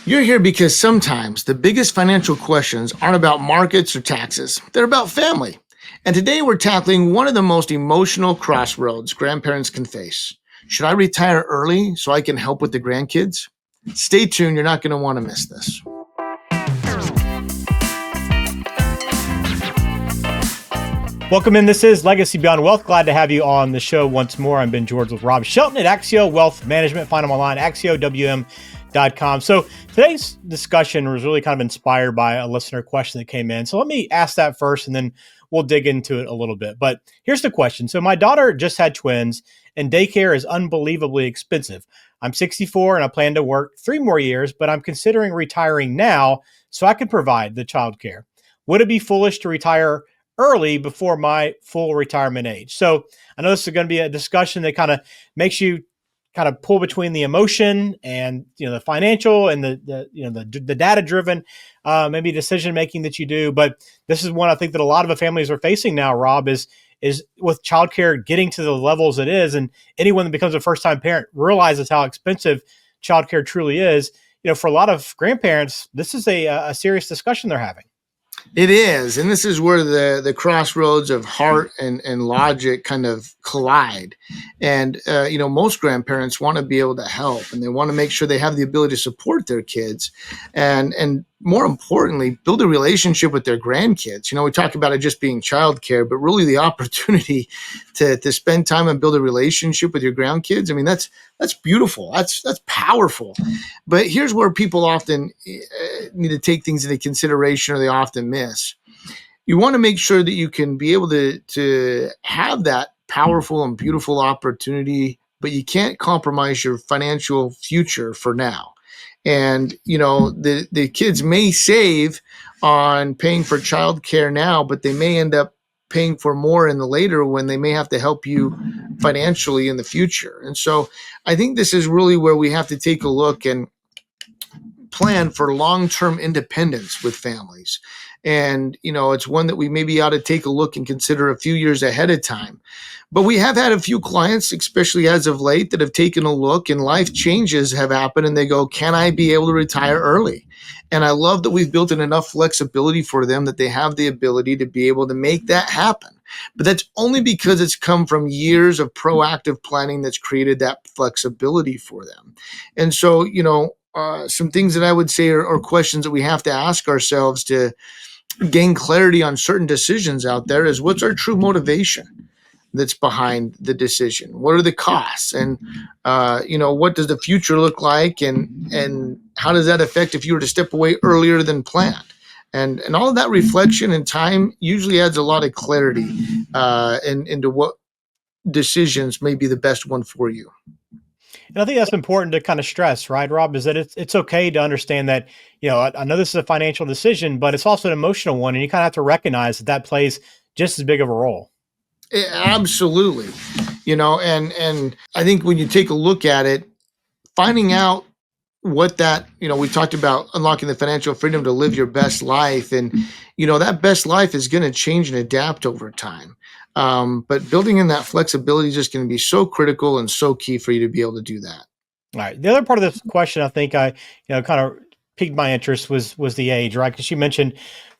You're here because sometimes the biggest financial questions aren't about markets or taxes, they're about family. And today we're tackling one of the most emotional crossroads grandparents can face. Should I retire early so I can help with the grandkids? Stay tuned, you're not going to want to miss this. Welcome in. This is Legacy Beyond Wealth. Glad to have you on the show once more. I'm Ben George with Rob Shelton at Axio Wealth Management. Find them online, axiowm.com. So today's discussion was really kind of inspired by a listener question that came in. So let me ask that first, and then we'll dig into it a little bit. But here's the question. So my daughter just had twins, and daycare is unbelievably expensive. I'm 64, and I plan to work 3 more years, but I'm considering retiring now so I can provide the childcare. Would it be foolish to retire early before my full retirement age? So I know this is going to be a discussion that kind of makes you kind of pull between the emotion and the financial and the data driven maybe decision making that you do. But this is one I think that a lot of the families are facing now, Rob, is with childcare getting to the levels it is, and anyone that becomes a first time parent realizes how expensive childcare truly is. For a lot of grandparents, this is a serious discussion they're having. It is. And this is where the crossroads of heart and logic kind of collide. And, most grandparents want to be able to help, and they want to make sure they have the ability to support their kids. And more importantly, build a relationship with their grandkids. We talk about it just being childcare, but really the opportunity to spend time and build a relationship with your grandkids. I mean, that's beautiful. That's powerful. But here's where people often need to take things into consideration, or they often miss. You want to make sure that you can be able to have that powerful and beautiful opportunity, but you can't compromise your financial future for now. And, the kids may save on paying for childcare now, but they may end up paying for more in the later when they may have to help you financially in the future. And so I think this is really where we have to take a look and plan for long-term independence with families. And, it's one that we maybe ought to take a look and consider a few years ahead of time. But we have had a few clients, especially as of late, that have taken a look and life changes have happened, and they go, can I be able to retire early? And I love that we've built in enough flexibility for them that they have the ability to be able to make that happen. But that's only because it's come from years of proactive planning that's created that flexibility for them. And so, some things that I would say are questions that we have to ask ourselves to gain clarity on certain decisions out there is, what's our true motivation that's behind the decision? What are the costs? And, what does the future look like? And how does that affect if you were to step away earlier than planned? And all of that reflection and time usually adds a lot of clarity into what decisions may be the best one for you. And I think that's important to kind of stress, right, Rob, is that it's okay to understand that, I know this is a financial decision, but it's also an emotional one. And you kind of have to recognize that plays just as big of a role. Absolutely. And I think when you take a look at it, finding out what that, we talked about unlocking the financial freedom to live your best life. And, that best life is going to change and adapt over time. But building in that flexibility is just going to be so critical and so key for you to be able to do that. All right. The other part of this question, I think I, kind of piqued my interest was the age, right? Because you mentioned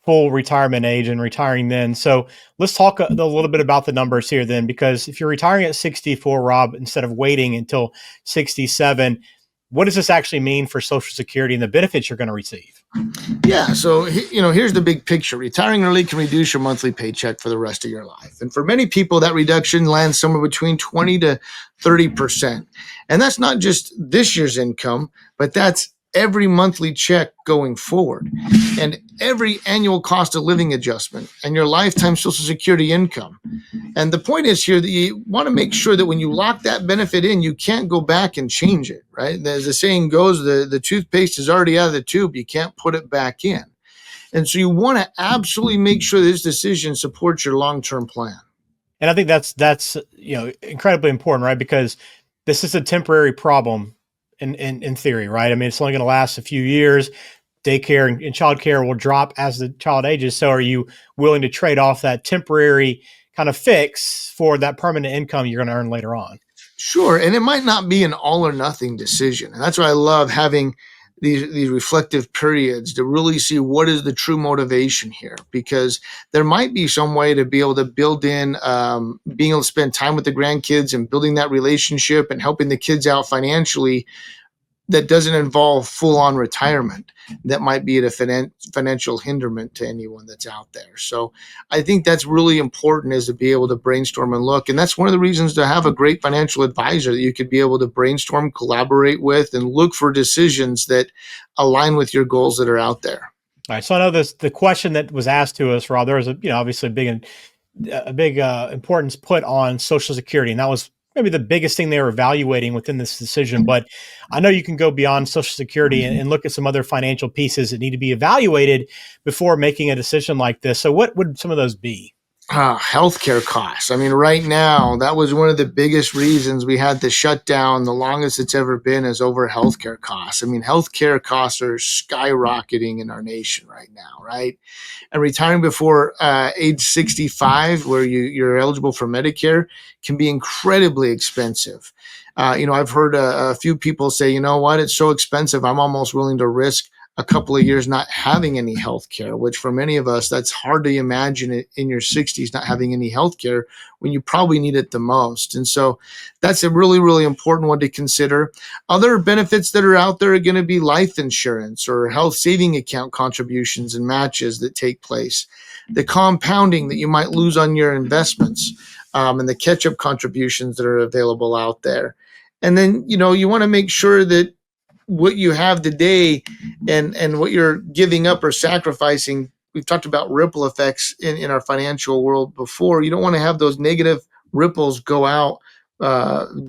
full retirement age and retiring then. So let's talk a little bit about the numbers here then, because if you're retiring at 64, Rob, instead of waiting until 67, what does this actually mean for Social Security and the benefits you're going to receive? Yeah. So, here's the big picture. Retiring early can reduce your monthly paycheck for the rest of your life. And for many people, that reduction lands somewhere between 20 to 30%. And that's not just this year's income, but that's every monthly check going forward, and every annual cost of living adjustment, and your lifetime Social Security income. And the point is here that you want to make sure that when you lock that benefit in, you can't go back and change it, right? As the saying goes, the toothpaste is already out of the tube. You can't put it back in. And so you want to absolutely make sure this decision supports your long-term plan. And I think that's incredibly important, right? Because this is a temporary problem in theory, right? I mean, it's only going to last a few years. Daycare and childcare will drop as the child ages. So are you willing to trade off that temporary kind of fix for that permanent income you're going to earn later on? Sure. And it might not be an all or nothing decision. And that's why I love having these reflective periods to really see what is the true motivation here, because there might be some way to be able to build in being able to spend time with the grandkids and building that relationship and helping the kids out financially that doesn't involve full on retirement. That might be a financial hinderment to anyone that's out there. So I think that's really important, is to be able to brainstorm and look. And that's one of the reasons to have a great financial advisor that you could be able to brainstorm, collaborate with, and look for decisions that align with your goals that are out there. All right. So I know the question that was asked to us, Rob, there was obviously a big importance put on Social Security, and that was maybe the biggest thing they were evaluating within this decision. But I know you can go beyond Social Security and look at some other financial pieces that need to be evaluated before making a decision like this. So what would some of those be? Healthcare costs. I mean, right now, that was one of the biggest reasons we had the shutdown, the longest it's ever been, is over healthcare costs. I mean, healthcare costs are skyrocketing in our nation right now, right? And retiring before age 65, where you're eligible for Medicare, can be incredibly expensive. I've heard a few people say, you know what, it's so expensive, I'm almost willing to risk a couple of years not having any health care, which for many of us, that's hard to imagine it in your 60s not having any health care when you probably need it the most. And so that's a really, really important one to consider. Other benefits that are out there are going to be life insurance or health saving account contributions and matches that take place, the compounding that you might lose on your investments, and the catch up contributions that are available out there. And then, you want to make sure that what you have today and what you're giving up or sacrificing. We've talked about ripple effects in our financial world before. You don't want to have those negative ripples go out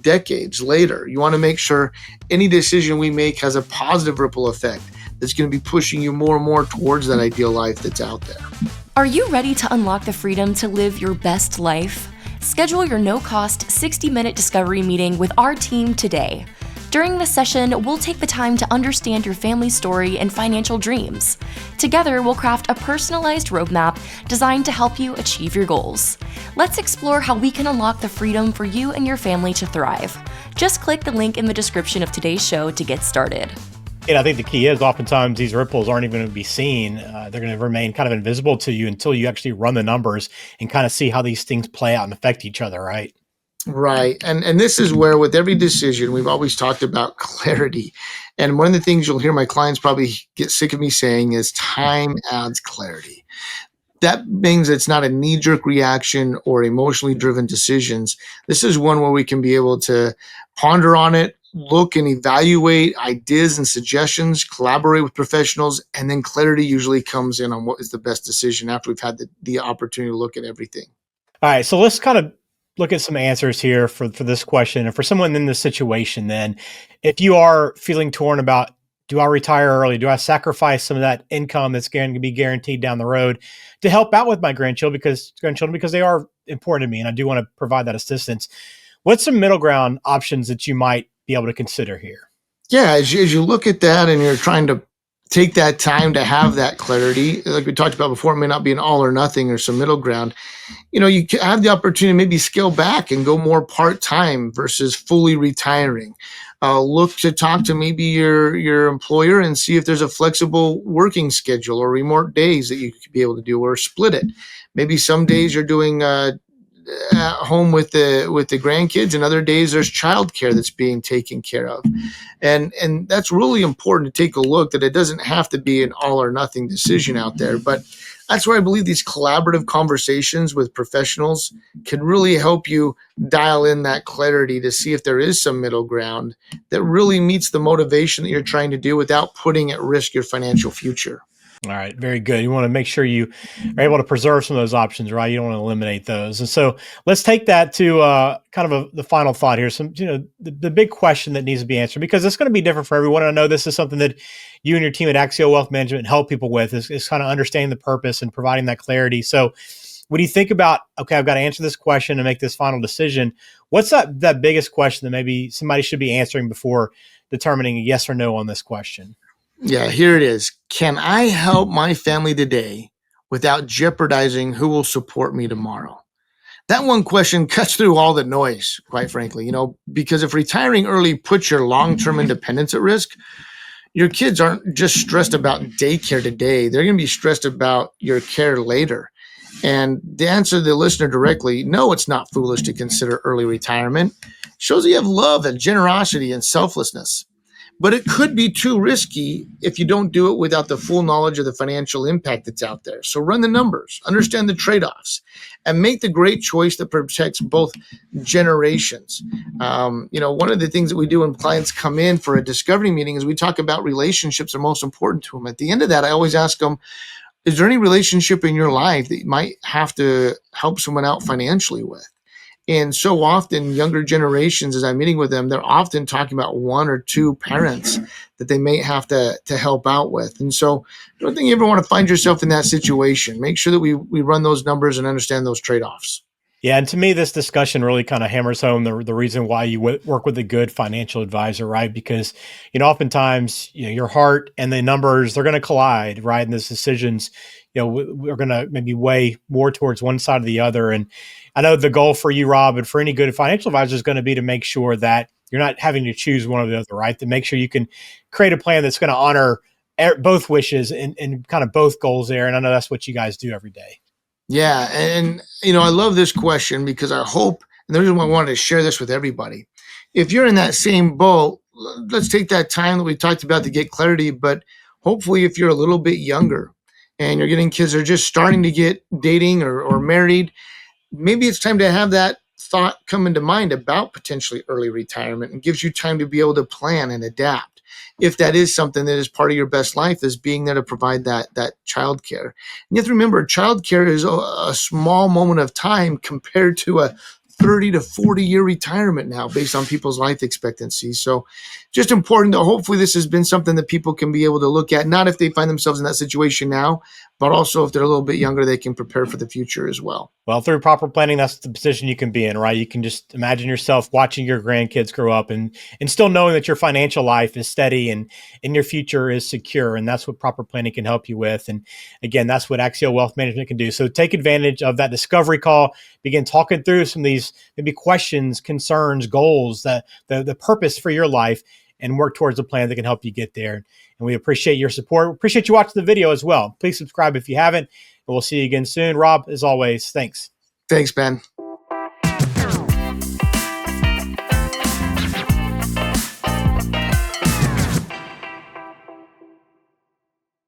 decades later. You want to make sure any decision we make has a positive ripple effect that's going to be pushing you more and more towards that ideal life that's out there. Are you ready to unlock the freedom to live your best life? Schedule your no-cost 60-minute discovery meeting with our team today. During this session, we'll take the time to understand your family's story and financial dreams. Together, we'll craft a personalized roadmap designed to help you achieve your goals. Let's explore how we can unlock the freedom for you and your family to thrive. Just click the link in the description of today's show to get started. And I think the key is oftentimes these ripples aren't even going to be seen. They're going to remain kind of invisible to you until you actually run the numbers and kind of see how these things play out and affect each other, right? Right. And this is where with every decision, we've always talked about clarity. And one of the things you'll hear my clients probably get sick of me saying is time adds clarity. That means it's not a knee-jerk reaction or emotionally driven decisions. This is one where we can be able to ponder on it, look and evaluate ideas and suggestions, collaborate with professionals, and then clarity usually comes in on what is the best decision after we've had the opportunity to look at everything. All right. So let's kind of look at some answers here for this question. And for someone in this situation, then, if you are feeling torn about, do I retire early? Do I sacrifice some of that income that's going to be guaranteed down the road to help out with my grandchildren because they are important to me and I do want to provide that assistance? What's some middle ground options that you might be able to consider here? Yeah, as you look at that and you're trying to take that time to have that clarity, like we talked about before, it may not be an all or nothing or some middle ground. You have the opportunity to maybe scale back and go more part-time versus fully retiring. Look to talk to maybe your employer and see if there's a flexible working schedule or remote days that you could be able to do, or split it. Maybe some days you're doing at home with the grandkids, and other days there's childcare that's being taken care of. And that's really important to take a look, that it doesn't have to be an all or nothing decision out there. But that's where I believe these collaborative conversations with professionals can really help you dial in that clarity to see if there is some middle ground that really meets the motivation that you're trying to do without putting at risk your financial future. All right. Very good. You want to make sure you are able to preserve some of those options, right? You don't want to eliminate those. And so let's take that to kind of the final thought here. Some, the big question that needs to be answered, because it's going to be different for everyone. I know this is something that you and your team at Axio Wealth Management help people with, is kind of understanding the purpose and providing that clarity. So when you think about, okay, I've got to answer this question and make this final decision, what's that biggest question that maybe somebody should be answering before determining a yes or no on this question? Yeah, here it is. Can I help my family today without jeopardizing who will support me tomorrow? That one question cuts through all the noise, quite frankly, because if retiring early puts your long-term independence at risk, your kids aren't just stressed about daycare today. They're going to be stressed about your care later. And the answer to the listener directly, no, it's not foolish to consider early retirement. Shows that you have love and generosity and selflessness. But it could be too risky if you don't do it without the full knowledge of the financial impact that's out there. So run the numbers, understand the trade-offs, and make the great choice that protects both generations. One of the things that we do when clients come in for a discovery meeting is we talk about relationships are most important to them. At the end of that, I always ask them, is there any relationship in your life that you might have to help someone out financially with? And so often younger generations, as I'm meeting with them, they're often talking about one or two parents that they may have to help out with. And so I don't think you ever want to find yourself in that situation. Make sure that we run those numbers and understand those trade-offs. Yeah, and to me, this discussion really kind of hammers home the reason why you work with a good financial advisor, right? Because, oftentimes, your heart and the numbers, they're going to collide, right? And those decisions, we're going to maybe weigh more towards one side or the other. And I know the goal for you, Rob, and for any good financial advisor is going to be to make sure that you're not having to choose one or the other, right? To make sure you can create a plan that's going to honor both wishes and kind of both goals there. And I know that's what you guys do every day. Yeah. And I love this question because I hope, and the reason why I wanted to share this with everybody, if you're in that same boat, let's take that time that we talked about to get clarity. But hopefully, if you're a little bit younger and you're getting kids that are just starting to get dating or married, maybe it's time to have that thought come into mind about potentially early retirement, and gives you time to be able to plan and adapt. If that is something that is part of your best life, is being there to provide that child care. And you have to remember, child care is a small moment of time compared to a 30 to 40 year retirement now based on people's life expectancy. So just important that hopefully this has been something that people can be able to look at, not if they find themselves in that situation now, but also if they're a little bit younger, they can prepare for the future as well. Well, through proper planning, that's the position you can be in, right? You can just imagine yourself watching your grandkids grow up and still knowing that your financial life is steady and your future is secure. And that's what proper planning can help you with. And again, that's what Axio Wealth Management can do. So take advantage of that discovery call, begin talking through some of these maybe questions, concerns, goals, the purpose for your life, and work towards a plan that can help you get there. And we appreciate your support. We appreciate you watching the video as well. Please subscribe if you haven't. And we'll see you again soon. Rob, as always, thanks. Thanks, Ben.